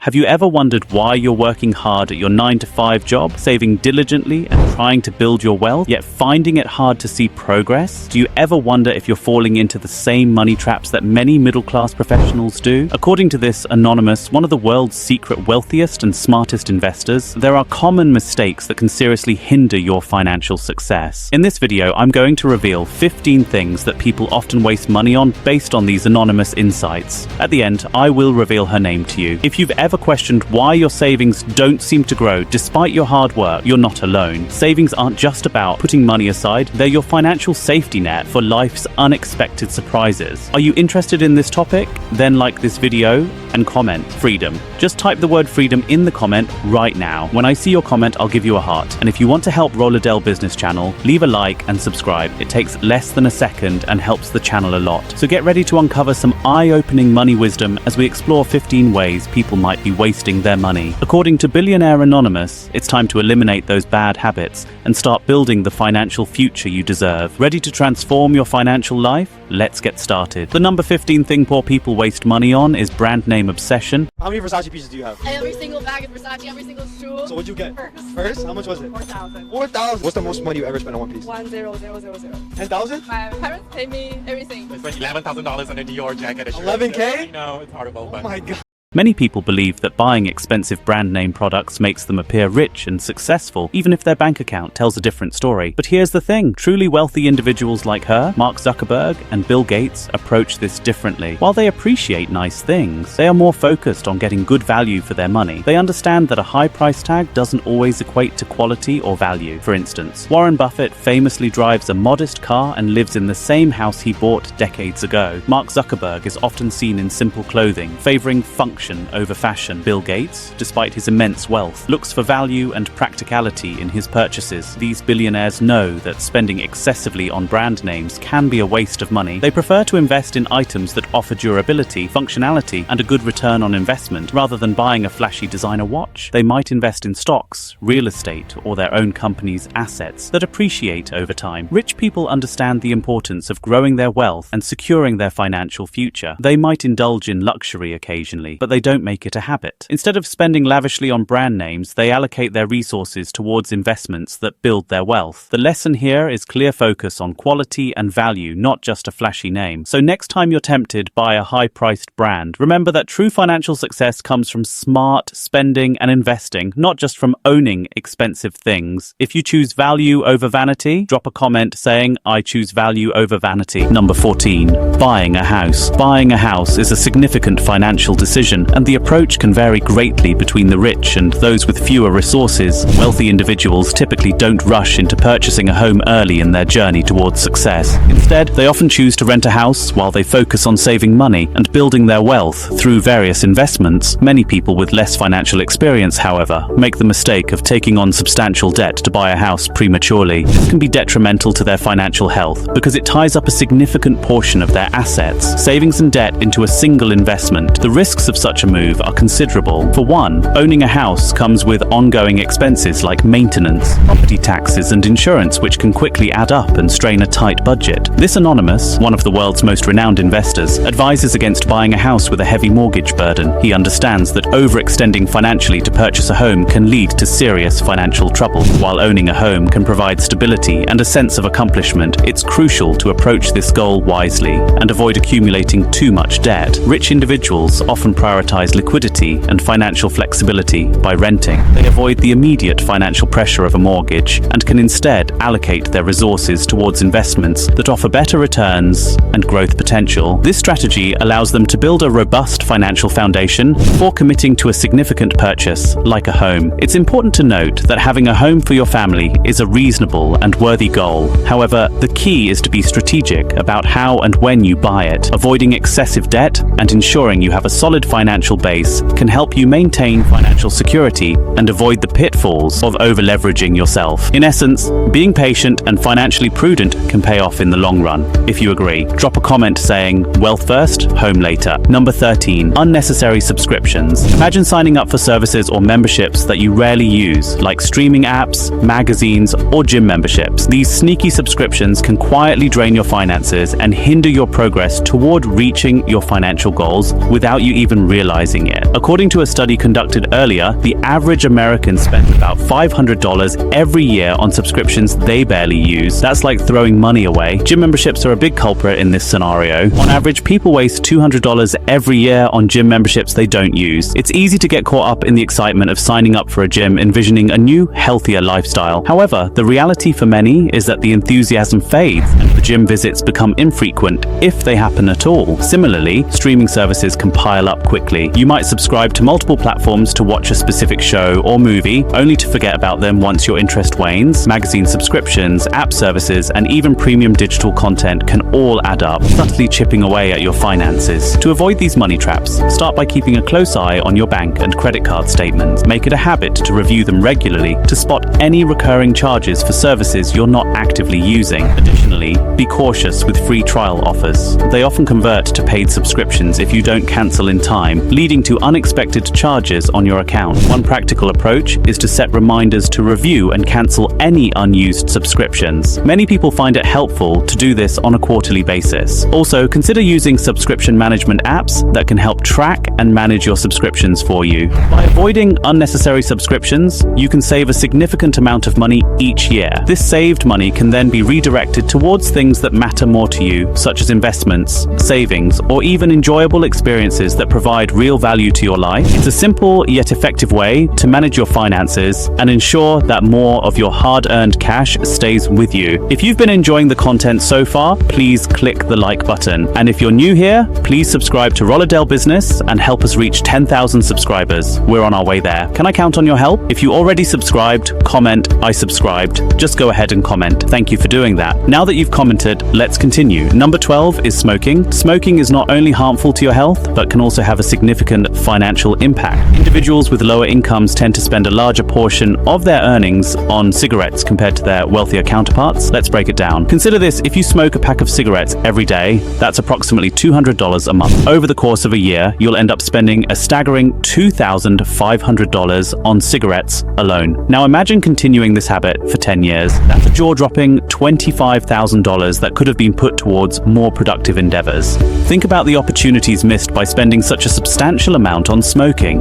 Have you ever wondered why you're working hard at your 9-to-5 job, saving diligently and trying to build your wealth, yet finding it hard to see progress? Do you ever wonder if you're falling into the same money traps that many middle-class professionals do? According to this anonymous, one of the world's secret wealthiest and smartest investors, there are common mistakes that can seriously hinder your financial success. In this video, I'm going to reveal 15 things that people often waste money on based on these anonymous insights. At the end, I will reveal her name to you. If you've ever questioned why your savings don't seem to grow despite your hard work, you're not alone. Savings aren't just about putting money aside, they're your financial safety net for life's unexpected surprises. Are you interested in this topic? Then like this video and comment freedom. Just type the word freedom in the comment right now. When I see your comment, I'll give you a heart. And if you want to help Rolladell Business Channel, leave a like and subscribe. It takes less than a second and helps the channel a lot. So get ready to uncover some eye-opening money wisdom as we explore 15 ways people might be wasting their money. According to Billionaire Anonymous, it's time to eliminate those bad habits and start building the financial future you deserve. Ready to transform your financial life? Let's get started. The number 15 thing poor people waste money on is brand name obsession. How many Versace pieces do you have? Every single bag of Versace, every single shoe. So what'd you get? First. How much was it? 4,000. 4,000. What's the most money you ever spent on one piece? 1,000. 10,000? My parents pay me everything. I spent $11,000 on a Dior jacket. 11K? I know, it's horrible, Oh but my god. Many people believe that buying expensive brand name products makes them appear rich and successful, even if their bank account tells a different story. But here's the thing, truly wealthy individuals like her, Mark Zuckerberg, and Bill Gates approach this differently. While they appreciate nice things, they are more focused on getting good value for their money. They understand that a high price tag doesn't always equate to quality or value. For instance, Warren Buffett famously drives a modest car and lives in the same house he bought decades ago. Mark Zuckerberg is often seen in simple clothing, favoring function over fashion. Bill Gates, despite his immense wealth, looks for value and practicality in his purchases. These billionaires know that spending excessively on brand names can be a waste of money. They prefer to invest in items that offer durability, functionality, and a good return on investment, rather than buying a flashy designer watch. They might invest in stocks, real estate, or their own company's assets that appreciate over time. Rich people understand the importance of growing their wealth and securing their financial future. They might indulge in luxury occasionally, but they don't make it a habit. Instead of spending lavishly on brand names, they allocate their resources towards investments that build their wealth. The lesson here is clear focus on quality and value, not just a flashy name. So next time you're tempted by a high-priced brand, remember that true financial success comes from smart spending and investing, not just from owning expensive things. If you choose value over vanity, drop a comment saying, "I choose value over vanity." Number 14. Buying a house. Buying a house is a significant financial decision, and the approach can vary greatly between the rich and those with fewer resources. Wealthy individuals typically don't rush into purchasing a home early in their journey towards success. Instead, they often choose to rent a house while they focus on saving money and building their wealth through various investments. Many people with less financial experience, however, make the mistake of taking on substantial debt to buy a house prematurely. This can be detrimental to their financial health because it ties up a significant portion of their assets, savings and debt into a single investment. The risks of such a move are considerable. For one, owning a house comes with ongoing expenses like maintenance, property taxes, and insurance, which can quickly add up and strain a tight budget. This anonymous, one of the world's most renowned investors, advises against buying a house with a heavy mortgage burden. He understands that overextending financially to purchase a home can lead to serious financial trouble. While owning a home can provide stability and a sense of accomplishment, it's crucial to approach this goal wisely and avoid accumulating too much debt. Rich individuals often prioritize liquidity and financial flexibility by renting. They avoid the immediate financial pressure of a mortgage and can instead allocate their resources towards investments that offer better returns and growth potential. This strategy allows them to build a robust financial foundation before committing to a significant purchase like a home. It's important to note that having a home for your family is a reasonable and worthy goal. However, the key is to be strategic about how and when you buy it. Avoiding excessive debt and ensuring you have a solid financial base can help you maintain financial security and avoid the pitfalls of over-leveraging yourself. In essence, being patient and financially prudent can pay off in the long run. If you agree, drop a comment saying, "Wealth first, home later." Number 13. Unnecessary subscriptions. Imagine signing up for services or memberships that you rarely use, like streaming apps, magazines, or gym memberships. These sneaky subscriptions can quietly drain your finances and hinder your progress toward reaching your financial goals without you even realizing realizing it. According to a study conducted earlier, the average American spends about $500 every year on subscriptions they barely use. That's like throwing money away. Gym memberships are a big culprit in this scenario. On average, people waste $200 every year on gym memberships they don't use. It's easy to get caught up in the excitement of signing up for a gym, envisioning a new, healthier lifestyle. However, the reality for many is that the enthusiasm fades and the gym visits become infrequent, if they happen at all. Similarly, streaming services can pile up quickly. You might subscribe to multiple platforms to watch a specific show or movie, only to forget about them once your interest wanes. Magazine subscriptions, app services, and even premium digital content can all add up, subtly chipping away at your finances. To avoid these money traps, start by keeping a close eye on your bank and credit card statements. Make it a habit to review them regularly to spot any recurring charges for services you're not actively using. Additionally, be cautious with free trial offers. They often convert to paid subscriptions if you don't cancel in time, leading to unexpected charges on your account. One practical approach is to set reminders to review and cancel any unused subscriptions. Many people find it helpful to do this on a quarterly basis. Also, consider using subscription management apps that can help track and manage your subscriptions for you. By avoiding unnecessary subscriptions, you can save a significant amount of money each year. This saved money can then be redirected towards things that matter more to you, such as investments, savings, or even enjoyable experiences that provide real value to your life. It's a simple yet effective way to manage your finances and ensure that more of your hard-earned cash stays with you. If you've been enjoying the content so far, please click the like button. And if you're new here, please subscribe to Rolladale Business and help us reach 10,000 subscribers. We're on our way there. Can I count on your help? If you already subscribed, comment, "I subscribed." Just go ahead and comment. Thank you for doing that. Now that you've commented, let's continue. Number 12 is smoking. Smoking is not only harmful to your health, but can also have a significant financial impact. Individuals with lower incomes tend to spend a larger portion of their earnings on cigarettes compared to their wealthier counterparts. Let's break it down. Consider this: if you smoke a pack of cigarettes every day, that's approximately $200 a month. Over the course of a year, you'll end up spending a staggering $2,500 on cigarettes alone. Now imagine continuing this habit for 10 years. That's a jaw-dropping $25,000 that could have been put towards more productive endeavors. Think about the opportunities missed by spending such a substantial amount on smoking.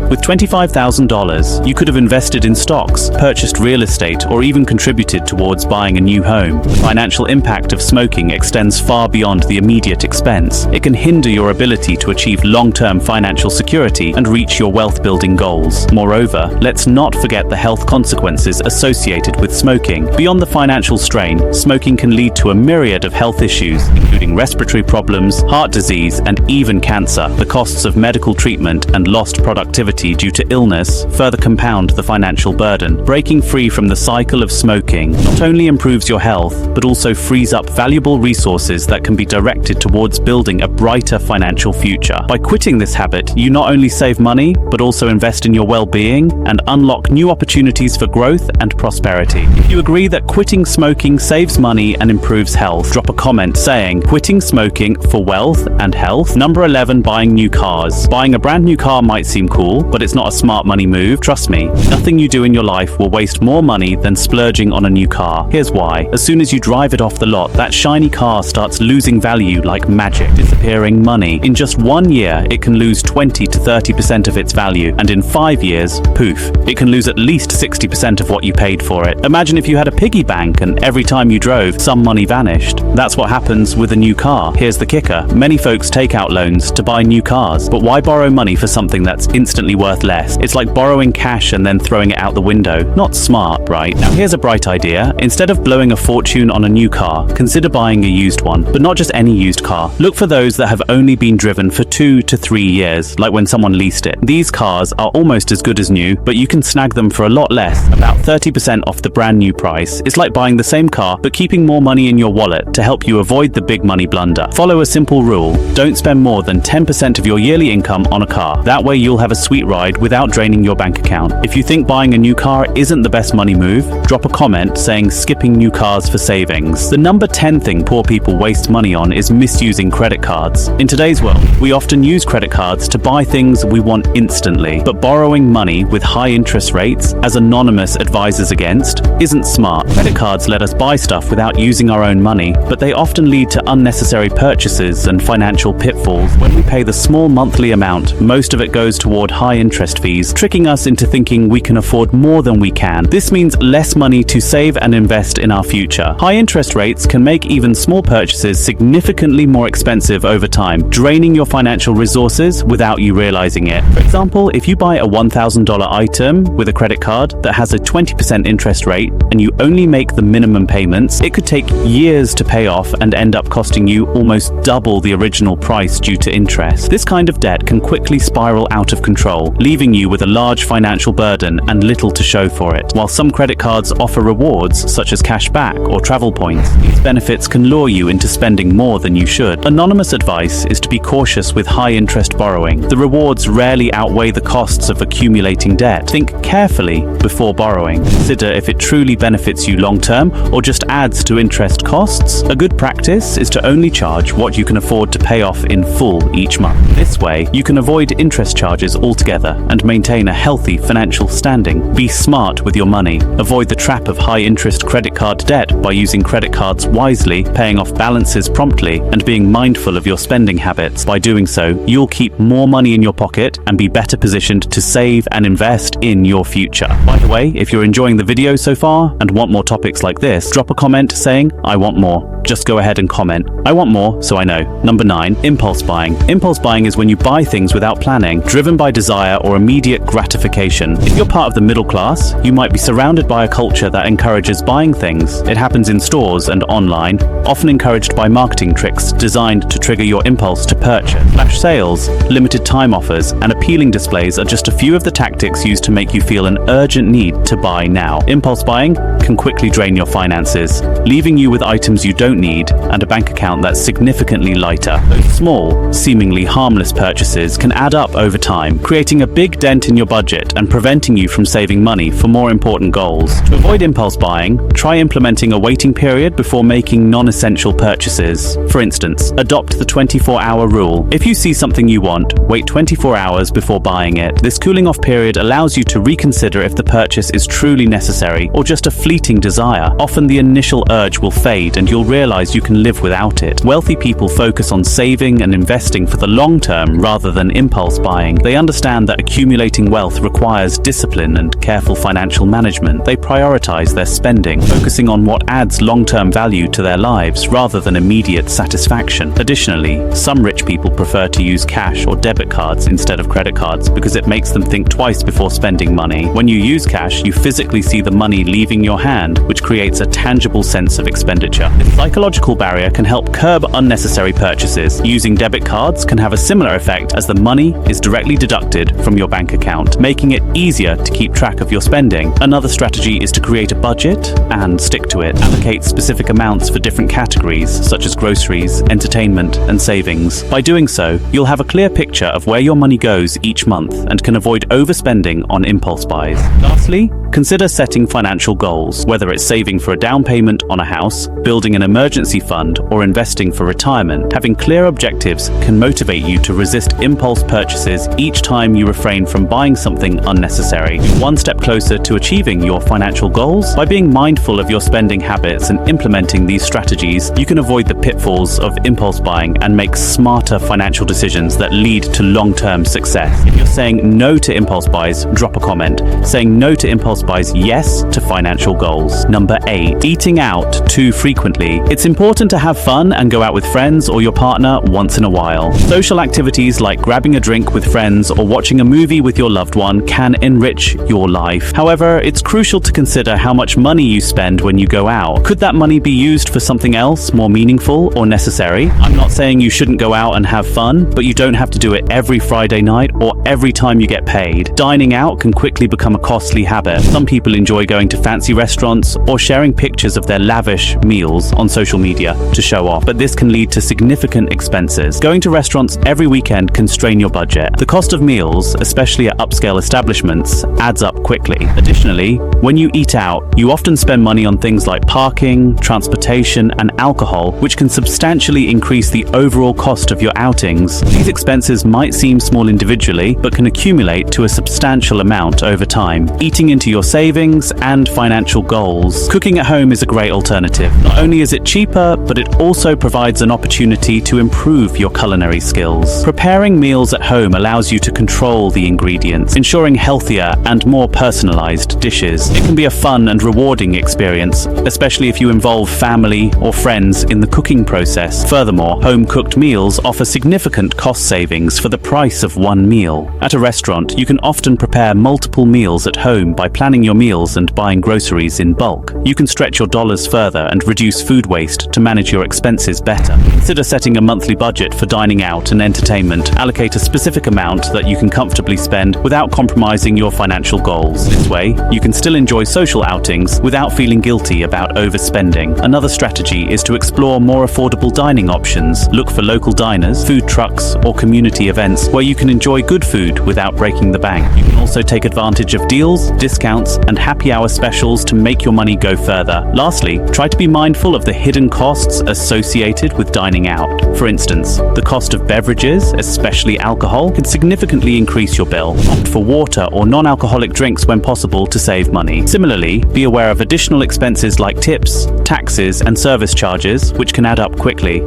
With $25,000, you could have invested in stocks, purchased real estate, or even contributed towards buying a new home. The financial impact of smoking extends far beyond the immediate expense. It can hinder your ability to achieve long-term financial security and reach your wealth-building goals. Moreover, let's not forget the health consequences associated with smoking. Beyond the financial strain, smoking can lead to a myriad of health issues, including respiratory problems, heart disease, and even cancer. The costs of medical treatment and lost productivity due to illness further compound the financial burden. Breaking free from the cycle of smoking not only improves your health, but also frees up valuable resources that can be directed towards building a brighter financial future. By quitting this habit, you not only save money, but also invest in your well-being and unlock new opportunities for growth and prosperity. If you agree that quitting smoking saves money and improves health, drop a comment saying "quitting smoking for wealth and health." Number 11, buying new cars. Buying a brand new car might seem cool, but it's not a smart money move. Trust me, nothing you do in your life will waste more money than splurging on a new car. Here's why. As soon as you drive it off the lot, that shiny car starts losing value like magic, disappearing money. In just 1 year, it can lose 20 to 30% of its value, and in 5 years, poof, it can lose at least 60% of what you paid for it. Imagine if you had a piggy bank and every time you drove, some money vanished. That's what happens with a new car. Here's the kicker. Many folks take out loans to buy new cars, but why borrow money for something that's instantly worth less? It's like borrowing cash and then throwing it out the window. Not smart, right? Now here's a bright idea. Instead of blowing a fortune on a new car, consider buying a used one, but not just any used car. Look for those that have only been driven for 2 to 3 years, like when someone leased it. These cars are almost as good as new, but you can snag them for a lot less, about 30% off the brand new price. It's like buying the same car, but keeping more money in your wallet to help you avoid the big money blunder. Follow a simple rule. Don't spend more than 10% of your yearly income on a car. That way you'll have a sweet ride without draining your bank account. If you think buying a new car isn't the best money move, drop a comment saying skipping new cars for savings. The number 10 thing poor people waste money on is misusing credit cards. In today's world, we often use credit cards to buy things we want instantly, but borrowing money with high interest rates, as Anonymous advises against, isn't smart. Credit cards let us buy stuff without using our own money, but they often lead to unnecessary purchases and financial pitfalls. When we pay the small monthly amount, most of it goes toward high interest fees, tricking us into thinking we can afford more than we can. This means less money to save and invest in our future. High interest rates can make even small purchases significantly more expensive over time, draining your financial resources without you realizing it. For example, if you buy a $1,000 item with a credit card that has a 20% interest rate and you only make the minimum payments, it could take years to pay off and end up costing you almost double the original price due to interest. This kind of debt can quickly spiral out of control, leaving you with a large financial burden and little to show for it. While some credit cards offer rewards such as cash back or travel points, these benefits can lure you into spending more than you should. Anonymous advice is to be cautious with high interest borrowing. The rewards rarely outweigh the costs of accumulating debt. Think carefully before borrowing. Consider if it truly benefits you long term or just adds to interest costs. A good practice is to only charge what you can afford to pay off in full each month. This way, you can avoid interest charges altogether and maintain a healthy financial standing. Be smart with your money. Avoid the trap of high interest credit card debt by using credit cards wisely, paying off balances promptly, and being mindful of your spending habits. By doing so, you'll keep more money in your pocket and be better positioned to save and invest in your future. By the way, if you're enjoying the video so far and want more topics like this, drop a comment saying, "I want more." Just go ahead and comment, "I want more," so I know. Number 9, impulse buying. Impulse buying is when you buy things without planning, driven by desire or immediate gratification. If you're part of the middle class, you might be surrounded by a culture that encourages buying things. It happens in stores and online, often encouraged by marketing tricks designed to trigger your impulse to purchase. Flash sales, limited time offers, and appealing displays are just a few of the tactics used to make you feel an urgent need to buy now. Impulse buying can quickly drain your finances, leaving you with items you don't need and a bank account that's significantly lighter. Those small, seemingly harmless purchases can add up over time, creating a big dent in your budget and preventing you from saving money for more important goals. To avoid impulse buying, try implementing a waiting period before making non-essential purchases. For instance, adopt the 24-hour rule. If you see something you want, wait 24 hours before buying it. This cooling off period allows you to reconsider if the purchase is truly necessary or just a fleeting desire. Often the initial urge will fade and you'll realize you can live without it. Wealthy people focus on saving and investing for the long term rather than impulse buying. They understand that accumulating wealth requires discipline and careful financial management. They prioritize their spending, focusing on what adds long-term value to their lives rather than immediate satisfaction. Additionally, some rich people prefer to use cash or debit cards instead of credit cards because it makes them think twice before spending money. When you use cash, you physically see the money leaving your hand, which creates a tangible sense of expenditure. This psychological barrier can help curb unnecessary purchases. Using debit cards can have a similar effect as the money is directly deducted from your bank account, making it easier to keep track of your spending. Another strategy is to create a budget and stick to it. Allocate specific amounts for different categories, such as groceries, entertainment, and savings. By doing so, you'll have a clear picture of where your money goes each month and can avoid overspending on impulse buys. Lastly, consider setting financial goals, whether it's saving for a down payment on a house, building an emergency fund, or investing for retirement. Having clear objectives can motivate you to resist impulse purchases each time you refrain from buying something unnecessary. One step closer to achieving your financial goals. By being mindful of your spending habits and implementing these strategies, you can avoid the pitfalls of impulse buying and make smarter financial decisions that lead to long-term success. If you're saying no to impulse buys, drop a comment. Saying no to impulse buys, yes to financial goals. Number 8, eating out too frequently. It's important to have fun and go out with friends or your partner once in a while. Social activities like grabbing a drink with friends or watching a movie with your loved one can enrich your life. However, it's crucial to consider how much money you spend when you go out. Could that money be used for something else more meaningful or necessary? I'm not saying you shouldn't go out and have fun, but you don't have to do it every Friday night or every time you get paid. Dining out can quickly become a costly habit. Some people enjoy going to fancy restaurants or sharing pictures of their lavish meals on social media to show off, but this can lead to significant expenses. Going to restaurants every weekend can strain your budget. The cost of meals, especially at upscale establishments, adds up quickly. Additionally, when you eat out, you often spend money on things like parking, transportation, and alcohol, which can substantially increase the overall cost of your outings. These expenses might seem small individually, but can accumulate to a substantial amount over time, eating into your savings and financial goals. Cooking at home is a great alternative. Not only is it cheaper, but it also provides an opportunity to improve your culinary skills. Preparing meals at home allows you to control the ingredients, ensuring healthier and more personalized dishes. It can be a fun and rewarding experience, especially if you involve family or friends in the cooking process. Furthermore, home-cooked meals offer significant cost savings for the price of one meal. At a restaurant, you can often prepare multiple meals at home by planning your meals and buying groceries in bulk. You can stretch your dollars further and reduce food waste to manage your expenses better. Consider setting a monthly budget for dining out and entertainment. Allocate a specific amount that you can comfortably spend without compromising your financial goals. This way, you can still enjoy social outings without feeling guilty about overspending. Another strategy is to explore more affordable dining options. Look for local diners, food trucks, or community events where you can enjoy good food without breaking the bank. You can also take advantage of deals, discounts, and happy hour specials to make your money go further. Lastly, try to be mindful of the hidden costs associated with dining out. For instance, the cost of beverages, especially alcohol, can significantly increase your bill. Opt for water or non-alcoholic drinks when possible to save money. Similarly, be aware of additional expenses like tips, taxes, and service charges, which can add up quickly.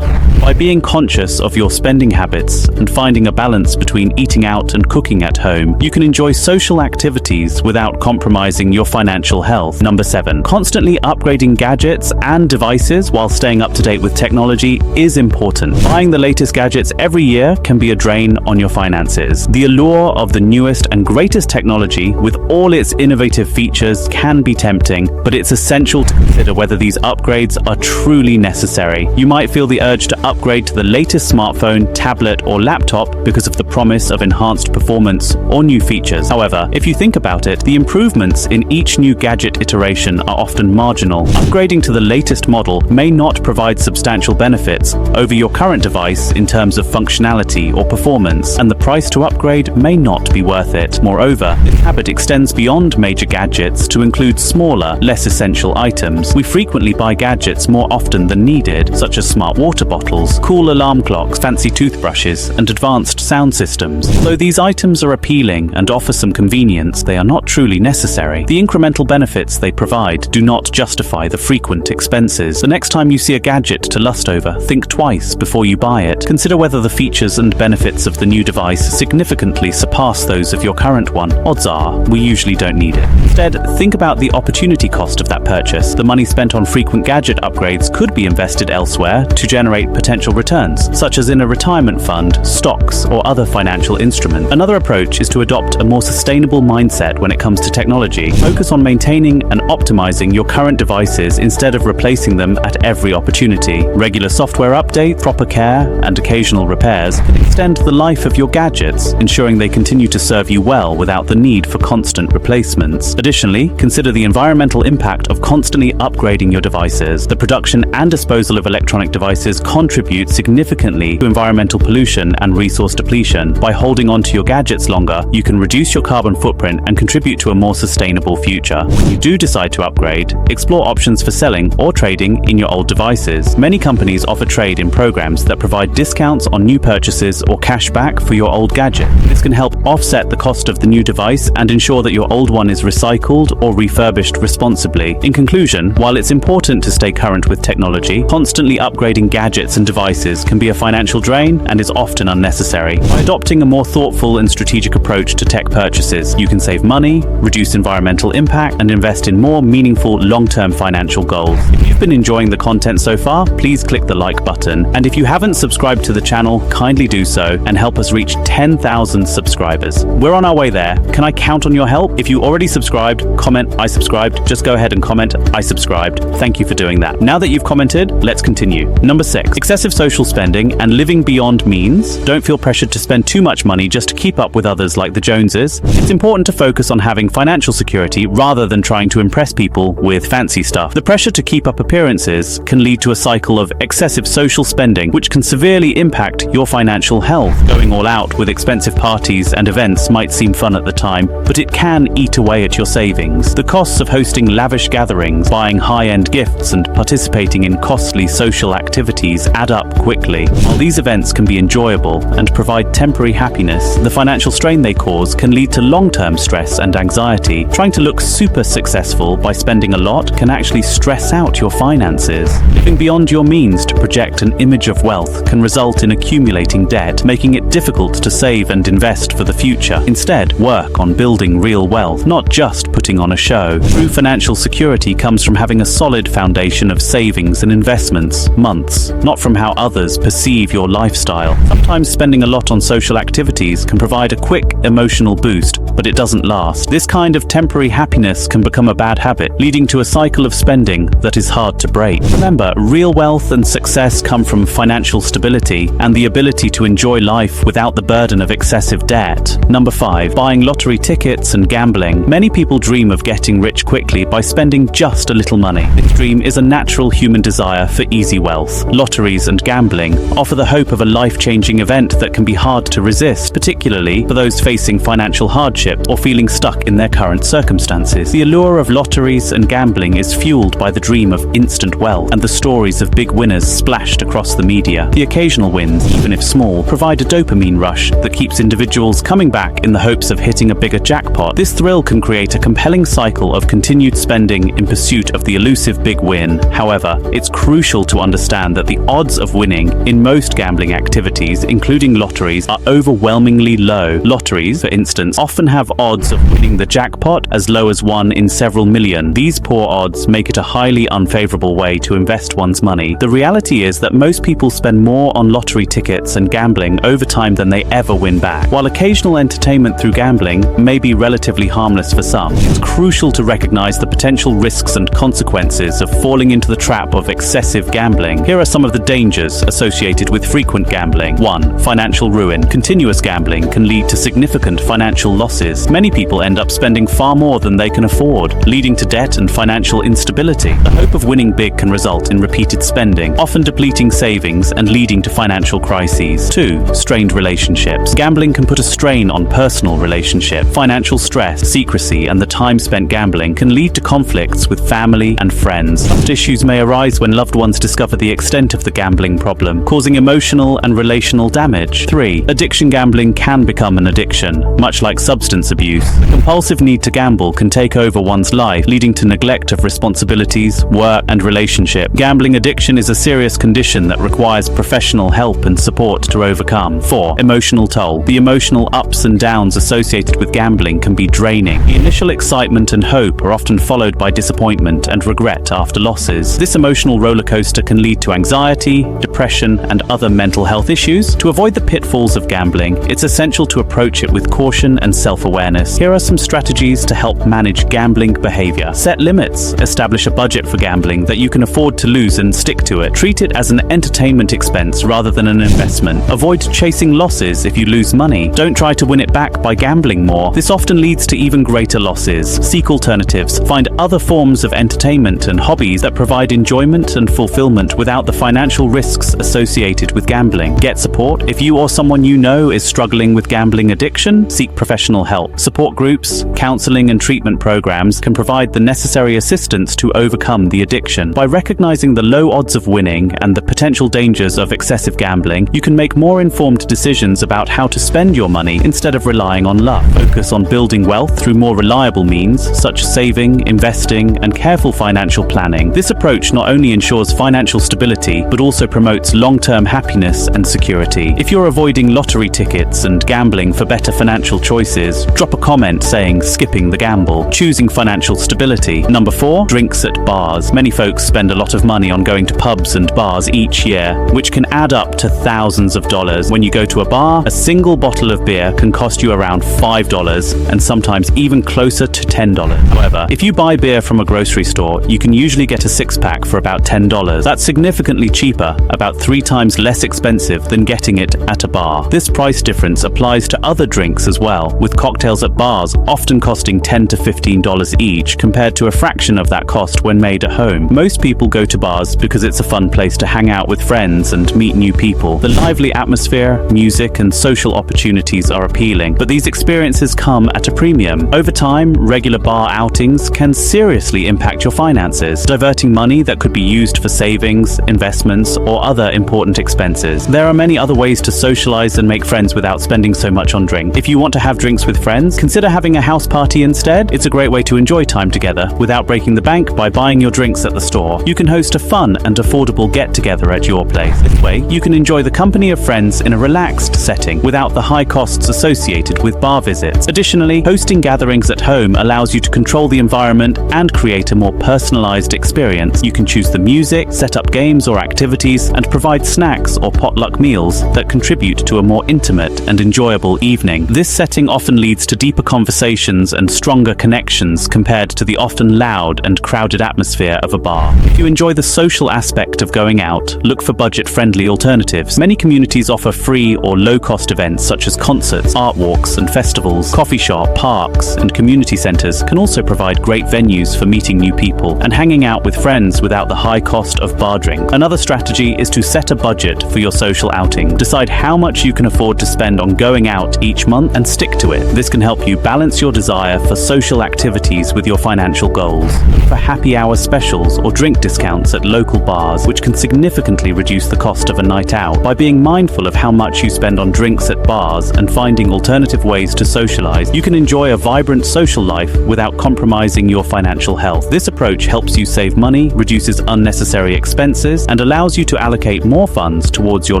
By being conscious of your spending habits and finding a balance between eating out and cooking at home, you can enjoy social activities without compromising your financial health. Number 7. Constantly upgrading gadgets and devices while staying up to date with technology is important. Buying the latest gadgets every year can be a drain on your finances. The allure of the newest and greatest technology with all its innovative features can be tempting, but it's essential to consider whether these upgrades are truly necessary. You might feel the urge to upgrade to the latest smartphone, tablet, or laptop because of the promise of enhanced performance or new features. However, if you think about it, the improvements in each new gadget iteration are often marginal. Upgrading to the latest model may not provide substantial benefits over your current device in terms of functionality or performance, and the price to upgrade may not be worth it. Moreover, this habit extends beyond major gadgets to include smaller, less essential items. We frequently buy gadgets more often than needed, such as smart water bottles, cool alarm clocks, fancy toothbrushes, and advanced sound systems. Though these items are appealing and offer some convenience, they are not truly necessary. The incremental benefits they provide do not justify the frequent expenses. The next time you see a gadget to lust over, think twice before you buy it. Consider whether the features and benefits of the new device significantly surpass those of your current one. Odds are, we usually don't need it. Instead, think about the opportunity cost of that purchase. The money spent on frequent gadget upgrades could be invested elsewhere to generate potential returns, such as in a retirement fund, stocks, or other financial instrument. Another approach is to adopt a more sustainable mindset when it comes to technology. Focus on maintaining and optimizing your current devices instead of replacing them at every opportunity. Regular software updates, proper care, and occasional repairs can extend the life of your gadgets, ensuring they continue to serve you well without the need for constant replacements. Additionally, consider the environmental impact of constantly upgrading your devices. The production and disposal of electronic devices contribute significantly to environmental pollution and resource depletion. By holding on to your gadgets longer, you can reduce your carbon footprint and contribute to a more sustainable future. When you do decide to upgrade, explore options for selling or trading in your old devices. Many companies offer trade-in programs that provide discounts on new purchases or cash back for your old gadget. This can help offset the cost of the new device and ensure that your old one is recycled or refurbished responsibly. In conclusion, while it's important to stay current with technology, constantly upgrading gadgets and devices can be a financial drain and is often unnecessary. By adopting a more thoughtful and strategic approach to tech purchases, you can save money, reduce environmental impact, and invest in more meaningful long-term financial goals. If you've been enjoying the content so far, please click the like button. And if you haven't subscribed to the channel, kindly do so and help us reach 10,000 subscribers. We're on our way there. Can I count on your help? If you already subscribed, comment "I subscribed." Just go ahead and comment "I subscribed." Thank you for doing that. Now that you've commented, let's continue. Number 6. Excessive social spending and living beyond means. Don't feel pressured to spend too much money just to keep up with others like the Joneses. It's important to focus on having financial security rather than trying to impress people with fancy stuff. The pressure to keep up appearances finances can lead to a cycle of excessive social spending, which can severely impact your financial health. Going all out with expensive parties and events might seem fun at the time, but it can eat away at your savings. The costs of hosting lavish gatherings, buying high-end gifts, and participating in costly social activities add up quickly. While these events can be enjoyable and provide temporary happiness, the financial strain they cause can lead to long-term stress and anxiety. Trying to look super successful by spending a lot can actually stress out your finances. Living beyond your means to project an image of wealth can result in accumulating debt, making it difficult to save and invest for the future. Instead, work on building real wealth, not just putting on a show. True financial security comes from having a solid foundation of savings and investments, months, not from how others perceive your lifestyle. Sometimes spending a lot on social activities can provide a quick emotional boost, but it doesn't last. This kind of temporary happiness can become a bad habit, leading to a cycle of spending that is hard to break. Remember, real wealth and success come from financial stability and the ability to enjoy life without the burden of excessive debt. Number 5. Buying lottery tickets and gambling. Many people dream of getting rich quickly by spending just a little money. This dream is a natural human desire for easy wealth. Lotteries and gambling offer the hope of a life-changing event that can be hard to resist, particularly for those facing financial hardship or feeling stuck in their current circumstances. The allure of lotteries and gambling is fueled by the dream of instant wealth and the stories of big winners splashed across the media. The occasional wins, even if small, provide a dopamine rush that keeps individuals coming back in the hopes of hitting a bigger jackpot. This thrill can create a compelling cycle of continued spending in pursuit of the elusive big win. However, it's crucial to understand that the odds of winning in most gambling activities, including lotteries, are overwhelmingly low. Lotteries, for instance, often have odds of winning the jackpot as low as 1 in several million. These poor odds make it a highly unfavorable way to invest one's money. The reality is that most people spend more on lottery tickets and gambling over time than they ever win back. While occasional entertainment through gambling may be relatively harmless for some, it's crucial to recognize the potential risks and consequences of falling into the trap of excessive gambling. Here are some of the dangers associated with frequent gambling. 1. Financial ruin. Continuous gambling can lead to significant financial losses. Many people end up spending far more than they can afford, leading to debt and financial instability. The hope of winning big can result in repeated spending, often depleting savings and leading to financial crises. 2. Strained relationships. Gambling can put a strain on personal relationship. Financial stress, secrecy, and the time spent gambling can lead to conflicts with family and friends. Trust issues may arise when loved ones discover the extent of the gambling problem, causing emotional and relational damage. 3. Addiction. Gambling can become an addiction, much like substance abuse. The compulsive need to gamble can take over one's life, leading to neglect of responsibilities, work, and relationship. Gambling addiction is a serious condition that requires professional help and support to overcome. 4. Emotional toll. The emotional ups and downs associated with gambling can be draining. The initial excitement and hope are often followed by disappointment and regret after losses. This emotional roller coaster can lead to anxiety, depression, and other mental health issues. To avoid the pitfalls of gambling, it's essential to approach it with caution and self-awareness. Here are some strategies to help manage gambling behavior. Set limits. Establish a budget for gambling that you can afford to lose and stick to it. Treat it as an entertainment expense rather than an investment. Avoid chasing losses if you lose money. Don't try to win it back by gambling more. This often leads to even greater losses. Seek alternatives. Find other forms of entertainment and hobbies that provide enjoyment and fulfillment without the financial risks associated with gambling. Get support. If you or someone you know is struggling with gambling addiction, seek professional help. Support groups, counseling, and treatment programs can provide the necessary assistance to overcome the addiction. By recognizing the low odds of winning and the potential dangers of excessive gambling, you can make more informed decisions about how to spend your money instead of relying on luck. Focus on building wealth through more reliable means, such as saving, investing, and careful financial planning. This approach not only ensures financial stability, but also promotes long-term happiness and security. If you're avoiding lottery tickets and gambling for better financial choices, drop a comment saying skipping the gamble, choosing financial stability. Number 4, drinks at bars. Many folks spend a lot of money on going to pubs and bars each year, which can add up to thousands of dollars. When you go to a bar, a single bottle of beer can cost you around $5 and sometimes even closer to $10. However, if you buy beer from a grocery store, you can usually get a 6-pack for about $10. That's significantly cheaper, about 3 times less expensive than getting it at a bar. This price difference applies to other drinks as well, with cocktails cocktails at bars, often costing $10 to $15 each, compared to a fraction of that cost when made at home. Most people go to bars because it's a fun place to hang out with friends and meet new people. The lively atmosphere, music, and social opportunities are appealing, but these experiences come at a premium. Over time, regular bar outings can seriously impact your finances, diverting money that could be used for savings, investments, or other important expenses. There are many other ways to socialize and make friends without spending so much on drink. If you want to have drinks with friends, consider having a house party instead. It's a great way to enjoy time together without breaking the bank by buying your drinks at the store. You can host a fun and affordable get-together at your place. This way, you can enjoy the company of friends in a relaxed setting without the high costs associated with bar visits. Additionally, hosting gatherings at home allows you to control the environment and create a more personalized experience. You can choose the music, set up games or activities, and provide snacks or potluck meals that contribute to a more intimate and enjoyable evening. This setting often leads to deeper conversations and stronger connections compared to the often loud and crowded atmosphere of a bar. If you enjoy the social aspect of going out, look for budget-friendly alternatives. Many communities offer free or low-cost events such as concerts, art walks, and festivals. Coffee shop, parks, and community centers can also provide great venues for meeting new people and hanging out with friends without the high cost of bar drink. Another strategy is to set a budget for your social outing. Decide how much you can afford to spend on going out each month and stick to it. This can help you balance your desire for social activities with your financial goals. Look for happy hour specials or drink discounts at local bars, which can significantly reduce the cost of a night out. By being mindful of how much you spend on drinks at bars and finding alternative ways to socialize, you can enjoy a vibrant social life without compromising your financial health. This approach helps you save money, reduces unnecessary expenses, and allows you to allocate more funds towards your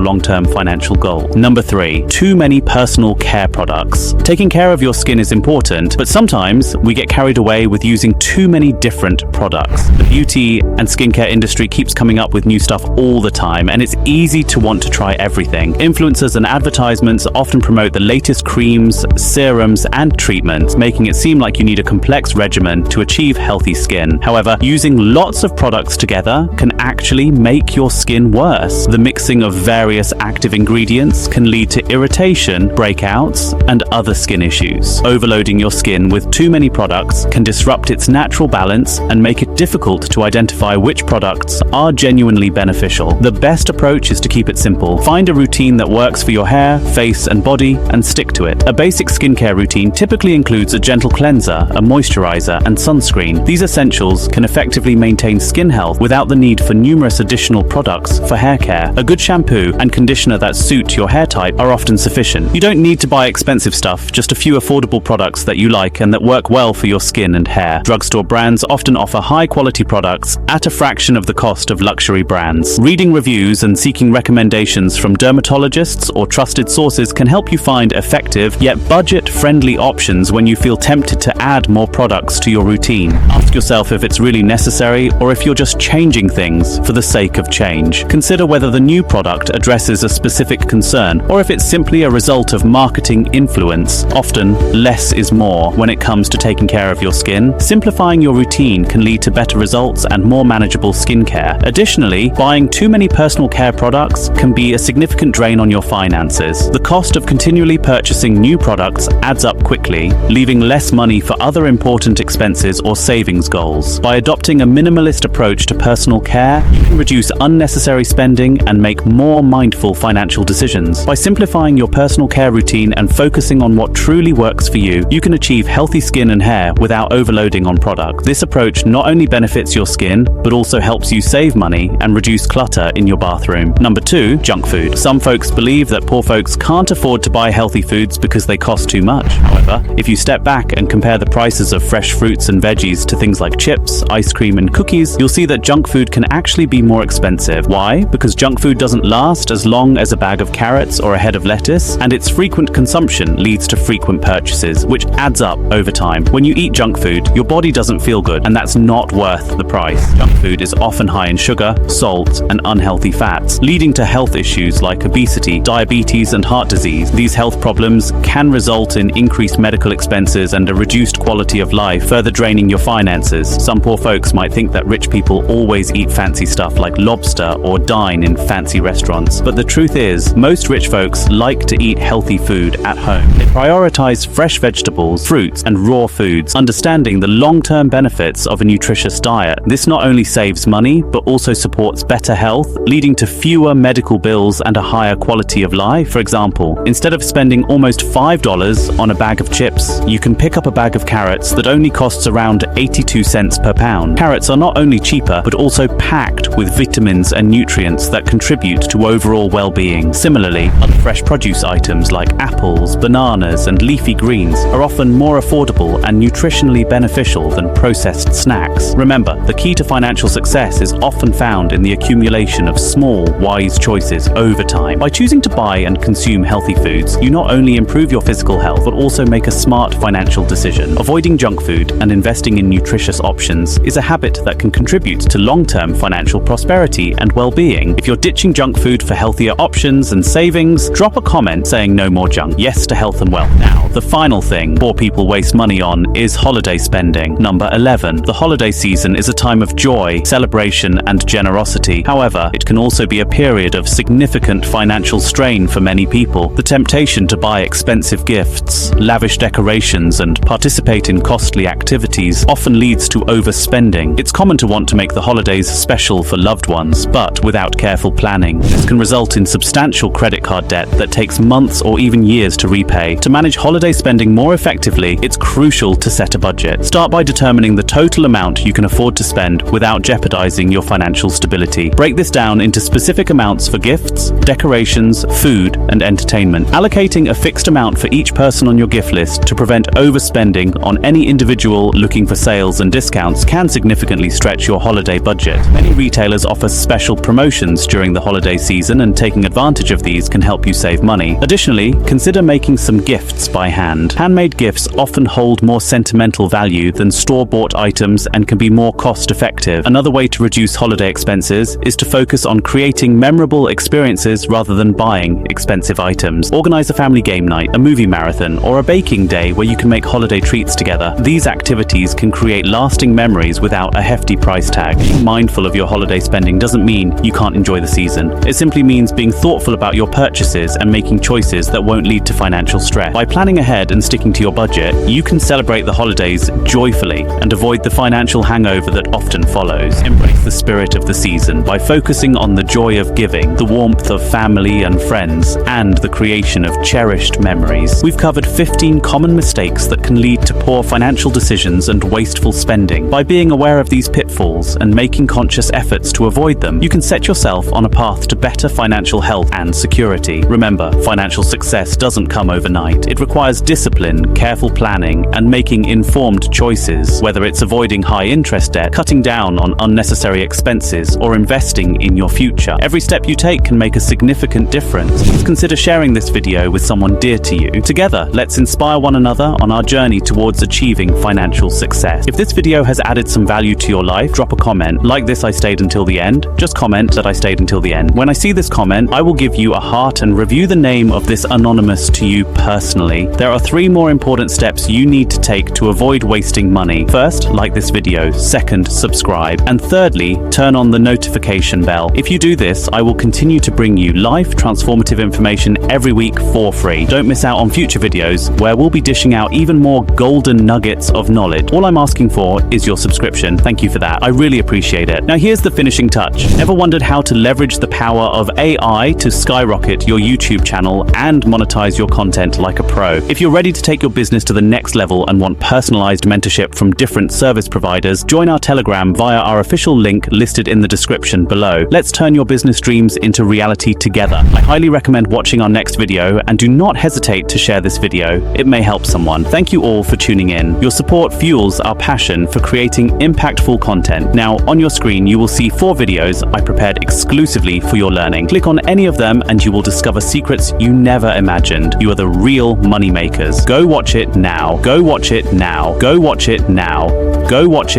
long-term financial goal. Number 3, too many personal care products. Taking care of your skin is important, but sometimes we get carried away with using too many different products. The beauty and skincare industry keeps coming up with new stuff all the time, and it's easy to want to try everything. Influencers and advertisements often promote the latest creams, serums, and treatments, making it seem like you need a complex regimen to achieve healthy skin. However, using lots of products together can actually make your skin worse. The mixing of various active ingredients can lead to irritation, breakouts, and other skin issues. Overloading your skin with too many products can disrupt its natural balance and make it difficult to identify which products are genuinely beneficial. The best approach is to keep it simple. Find a routine that works for your hair, face, and body, and stick to it. A basic skincare routine typically includes a gentle cleanser, a moisturizer, and sunscreen. These essentials can effectively maintain skin health without the need for numerous additional products for hair care. A good shampoo and conditioner that suit your hair type are often sufficient. You don't need to buy expensive stuff, just a few affordable products that you like and that work well for your skin and hair. Drugstore brands often offer high-quality products at a fraction of the cost of luxury brands. Reading reviews and seeking recommendations from dermatologists or trusted sources can help you find effective yet budget-friendly options when you feel tempted to add more products to your routine. Ask yourself if it's really necessary or if you're just changing things for the sake of change. Consider whether the new product addresses a specific concern or if it's simply a result of marketing influence. Often, less is more when it comes to taking care of your skin. Simplifying your routine can lead to better results and more manageable skincare. Additionally, buying too many personal care products can be a significant drain on your finances. The cost of continually purchasing new products adds up quickly, leaving less money for other important expenses or savings goals. By adopting a minimalist approach to personal care, you can reduce unnecessary spending and make more mindful financial decisions. By simplifying your personal care routine and focusing on what truly works for you, you can achieve healthy skin and hair without overloading on products. This approach not only benefits your skin, but also helps you save money and reduce clutter in your bathroom. Number 2, junk food. Some folks believe that poor folks can't afford to buy healthy foods because they cost too much. However, if you step back and compare the prices of fresh fruits and veggies to things like chips, ice cream, and cookies, you'll see that junk food can actually be more expensive. Why? Because junk food doesn't last as long as a bag of carrots or a head of lettuce, and its frequent consumption leads to frequent purchases, which adds up over time. When you eat junk food, your body doesn't feel good, and that's not worth the price. Junk food is often high in sugar, salt, and unhealthy fats, leading to health issues like obesity, diabetes, and heart disease. These health problems can result in increased medical expenses and a reduced quality of life, further draining your finances. Some poor folks might think that rich people always eat fancy stuff like lobster or dine in fancy restaurants, but the truth is, most rich folks like to eat healthy food at home. They prioritize prioritize fresh vegetables, fruits, and raw foods, understanding the long-term benefits of a nutritious diet. This not only saves money, but also supports better health, leading to fewer medical bills and a higher quality of life. For example, instead of spending almost $5 on a bag of chips, you can pick up a bag of carrots that only costs around 82 cents per pound. Carrots are not only cheaper, but also packed with vitamins and nutrients that contribute to overall well-being. Similarly, other fresh produce items like apples, bananas, and leafy greens are often more affordable and nutritionally beneficial than processed snacks. Remember, the key to financial success is often found in the accumulation of small, wise choices over time. By choosing to buy and consume healthy foods, you not only improve your physical health, but also make a smart financial decision. Avoiding junk food and investing in nutritious options is a habit that can contribute to long-term financial prosperity and well-being. If you're ditching junk food for healthier options and savings, drop a comment saying no more junk. Yes to health and wealth. Now, the final thing poor people waste money on is holiday spending. Number 11. The holiday season is a time of joy, celebration, and generosity. However, it can also be a period of significant financial strain for many people. The temptation to buy expensive gifts, lavish decorations, and participate in costly activities often leads to overspending. It's common to want to make the holidays special for loved ones, but without careful planning, this can result in substantial credit card debt that takes months or even years to repay. To manage holiday spending more effectively, it's crucial to set a budget. Start by determining the total amount you can afford to spend without jeopardizing your financial stability. Break this down into specific amounts for gifts, decorations, food, and entertainment. Allocating a fixed amount for each person on your gift list to prevent overspending on any individual looking for sales and discounts can significantly stretch your holiday budget. Many retailers offer special promotions during the holiday season, and taking advantage of these can help you save money. Additionally, consider making some gifts by hand. Handmade gifts often hold more sentimental value than store-bought items and can be more cost-effective. Another way to reduce holiday expenses is to focus on creating memorable experiences rather than buying expensive items. Organize a family game night, a movie marathon, or a baking day where you can make holiday treats together. These activities can create lasting memories without a hefty price tag. Being mindful of your holiday spending doesn't mean you can't enjoy the season. It simply means being thoughtful about your purchases and making choices that won't lead to financial stress. By planning ahead and sticking to your budget, you can celebrate the holidays joyfully and avoid the financial hangover that often follows. Embrace the spirit of the season by focusing on the joy of giving, the warmth of family and friends, and the creation of cherished memories. We've covered 15 common mistakes that can lead to poor financial decisions and wasteful spending. By being aware of these pitfalls and making conscious efforts to avoid them, you can set yourself on a path to better financial health and security. Remember, financial success doesn't come overnight. It requires discipline, careful planning, and making informed choices, whether it's avoiding high-interest debt, cutting down on unnecessary expenses, or investing in your future. Every step you take can make a significant difference. Please consider sharing this video with someone dear to you. Together, let's inspire one another on our journey towards achieving financial success. If this video has added some value to your life, drop a comment. Like this, I stayed until the end. Just comment that I stayed until the end. When I see this comment, I will give you a heart and review the name of this anonymous to you personally. There are 3 more important steps you need to take to avoid wasting money. First, like this video. Second, subscribe. And thirdly, turn on the notification bell. If you do this, I will continue to bring you life transformative information every week for free. Don't miss out on future videos where we'll be dishing out even more golden nuggets of knowledge. All I'm asking for is your subscription. Thank you for that. I really appreciate it. Now here's the finishing touch. Ever wondered how to leverage the power of AI to skyrocket your YouTube channel and monetize your content like a pro? If you're ready to take your business to the next level and want personalized mentorship from different service providers, join our Telegram via our official link listed in the description below. Let's turn your business dreams into reality together. I highly recommend watching our next video, and do not hesitate to share this video. It may help someone. Thank you all for tuning in. Your support fuels our passion for creating impactful content. Now, on your screen, you will see 4 videos I prepared exclusively for your learning. Click on any of them and you will discover secrets you never imagined. You are the real money makers. Go watch it now. Go watch it now. Go watch it now. Go watch it.